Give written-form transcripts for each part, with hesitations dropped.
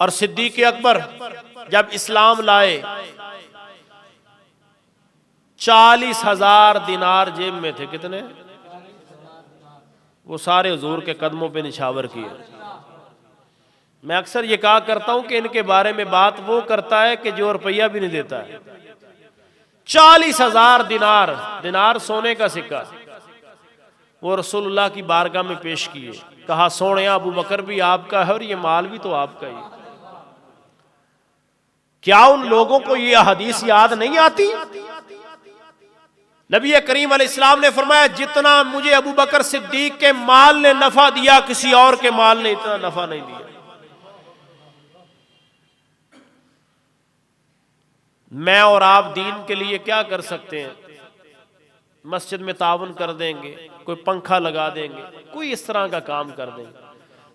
और सिद्दीक अकबर जब इस्लाम लाए 40,000 दिनार जेब में थे। कितने? वो सारे हुजूर के कदमों पे निछावर किए। मैं अक्सर ये कहा करता हूं कि इनके बारे में बात वो करता है कि जो रुपया भी नहीं देता है। 40,000 दिनार, दिनार सोने का सिक्का, वो रसूलुल्लाह की बारगाह में पेश किए। कहा सोने अबू बकर भी आपका है और ये माल भी तो आपका ही। क्या उन लोगों को ये हदीस याद नहीं आती? नबी करीम अलैहिस्सलाम ने फरमाया जितना मुझे अबू बकर सिद्दीक के माल ने नफा दिया किसी और के माल ने इतना नफा नहीं दिया। मैं और आप दीन के लिए क्या कर सकते हैं? मस्जिद में तावन कर देंगे, कोई पंखा लगा देंगे, कोई इस तरह का काम कर देंगे।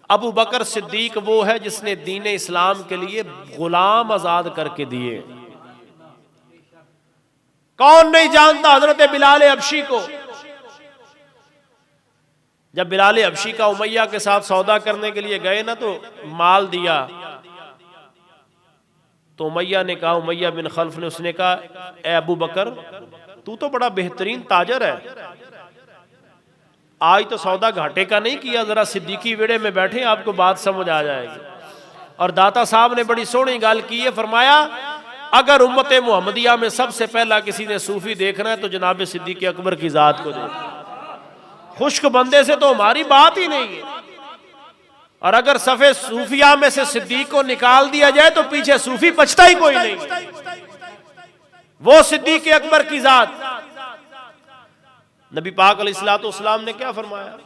अबू बकर सिद्दीक वो है जिसने दीन इस्लाम के लिए गुलाम आजाद करके दिए। कौन नहीं जानता हजरत बिलाल हबशी को? जब बिलाल हबशी का उमैया के साथ सौदा करने के लिए गए ना, तो माल दिया, तो उमैया ने कहा, उमैया बिन खल्फ ने, उसने कहा ए अबू बकर तू तो बड़ा बेहतरीन ताजर है, आज तो सौदा घाटे का नहीं किया, जरा सिद्दीकी वेड़े में बैठे आपको बात समझ आ जाएगी। और दाता साहब ने बड़ी सोहनी गाल की है, फरमाया अगर उम्मत मुहम्मदिया में सबसे पहला किसी ने सूफी देखना है तो जनाब सिद्दीक अकबर की जात को देखना। खुश्क बंदे से तो हमारी बात ही नहीं है। और अगर सफे सूफिया में से सिद्दीक को निकाल दिया जाए तो पीछे सूफी बचता ही कोई नहीं। वो सिद्दीक अकबर की जात। नबी पाक अलैहिस्सलाम ने क्या फरमाया?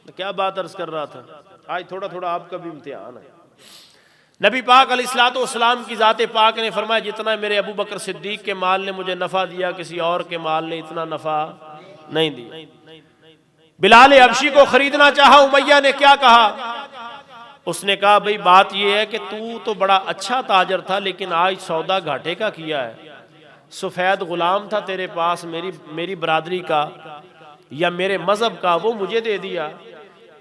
क्या बात अर्ज कर रहा था, आज थोड़ा थोड़ा आपका भी इम्तिहान है। नबी पाक अलैहिस्सलाम की जाते पाक ने फरमाया जितना मेरे अबू बकर सिद्दीक के माल ने मुझे नफा दिया किसी और के माल ने इतना नफा नहीं दिया। बिलाल हबशी को खरीदना चाहा, उमैया ने क्या कहा? उसने कहा भाई बात यह है कि तू तो बड़ा अच्छा ताजर था लेकिन आज सौदा घाटे का किया है। सफेद गुलाम था तेरे पास मेरी बरादरी का या मेरे मजहब का, वो मुझे दे दिया,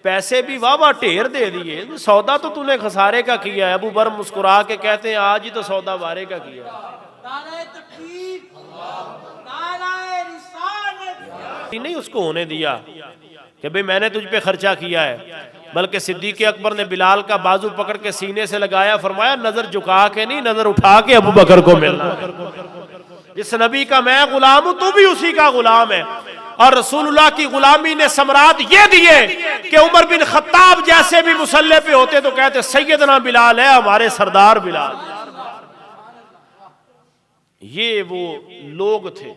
पैसे भी वाह वाह ढेर दे दिए, सौदा तो तूने खसारे का किया है। अबू बर मुस्कुरा के कहते हैं आज ही तो सौदा वारे का किया नहीं उसको होने दिया कि भाई मैंने तुझ पे खर्चा किया है। बल्कि सिद्दीक अकबर ने बिलाल का बाजू पकड़ के सीने से लगाया, फरमाया नजर झुका के नहीं, नजर उठा के अबू बकर को मिलना। जिस नबी का मैं गुलाम हूं तू भी उसी का गुलाम है। और रसूलुल्लाह की गुलामी ने समरात ये दिए कि उमर बिन खत्ताब जैसे भी मुसल्ले पे होते तो कहते सैयदना बिलाल है, हमारे सरदार बिलाल। ये वो लोग थे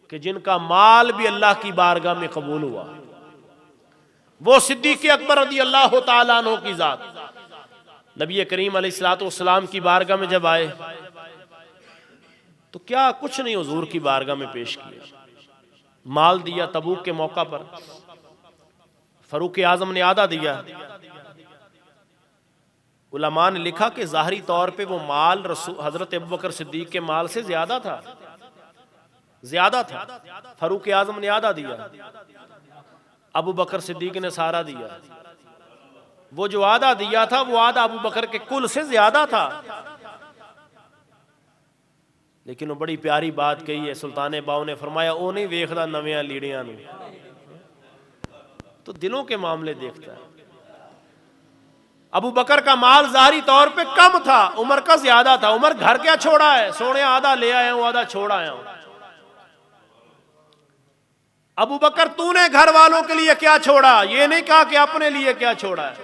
कि जिनका माल भी अल्लाह की बारगाह में कबूल हुआ। वो सिद्दीक अकबर रज़ी अल्लाह तआला अन्हु की जात नबी करीम अलैहिस्सलाम की बारगाह में जब आए तो क्या कुछ नहीं हुजूर की बारगाह में पेश किया। माल दिया तबूक के मौका पर, फरूक आजम ने आधा दिया। उलमा ने लिखा कि ज़ाहरी तौर पे वो माल हजरत अबू बकर सिद्दीक के माल से ज्यादा था। फरूक आजम ने आधा दिया, अबू बकर सिद्दीक ने सारा दिया। वो जो आधा दिया था वो आधा अबू बकर के कुल से ज्यादा था। लेकिन वो बड़ी प्यारी बात कही है, सुल्तान बाऊ ने फरमाया ओ नहीं वेखदा नवियां लीड़ियां नूं, तो दिलों के मामले देखता है। अबू बकर का माल ज़ाहरी तौर पे कम था, उमर का ज्यादा था। उमर घर क्या छोड़ा है, सोने आधा ले आया हूं आधा छोड़ आया हूं। अबू बकर तूने घर वालों के लिए क्या छोड़ा? ये नहीं कहा कि अपने लिए क्या छोड़ा है,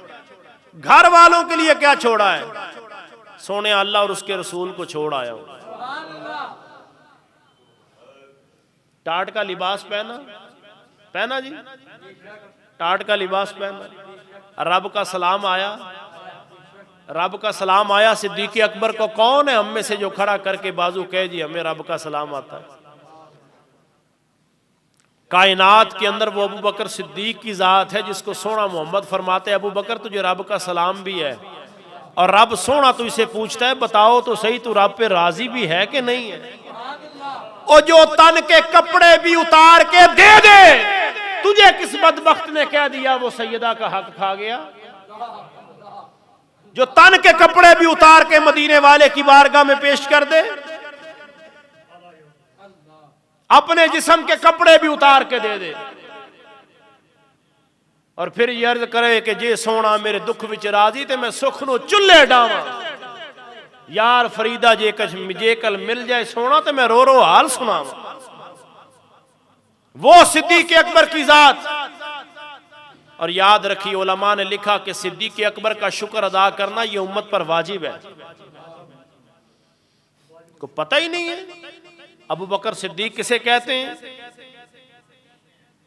घर वालों के लिए क्या छोड़ा है? सोने अल्लाह और उसके रसूल को छोड़ आया हूं। टाट का लिबास पहना जी, टाट का लिबास पहना। रब का सलाम आया सिद्दीक अकबर को। कौन है हम में से जो खड़ा करके बाजू कहे जी हमें रब का सलाम आता है? कायनात के अंदर वो अबू बकर सिद्दीक की जात है जिसको सोना मोहम्मद फरमाते हैं अबू बकर तुझे रब का सलाम भी है। और रब सोना तुझसे पूछता है बताओ तो सही तू रब पे राजी भी है कि नहीं है? और जो तन के कपड़े भी उतार के दे दे, तुझे किस बदबख्त ने कह दिया वो सैयदा का हक खा गया? जो तन के कपड़े भी उतार के मदीने वाले की बारगाह में पेश कर दे, अपने जिस्म के कपड़े भी उतार के दे दे, और फिर ये अर्ज करे कि जे सोना मेरे दुख विच राजी ते मैं सुख नो चुल्हे डावा। यार फरीदा जे कल मिल जाए सोना तो मैं रो रो हाल सुनावा। वो सिद्दीक़ अकबर की जात। और याद रखिए उलमा ने लिखा कि सिद्दीक़ अकबर का शुक्र अदा करना यह उम्मत पर वाजिब है। को पता ही नहीं है अबू बकर सिद्दीक़ किसे कहते हैं।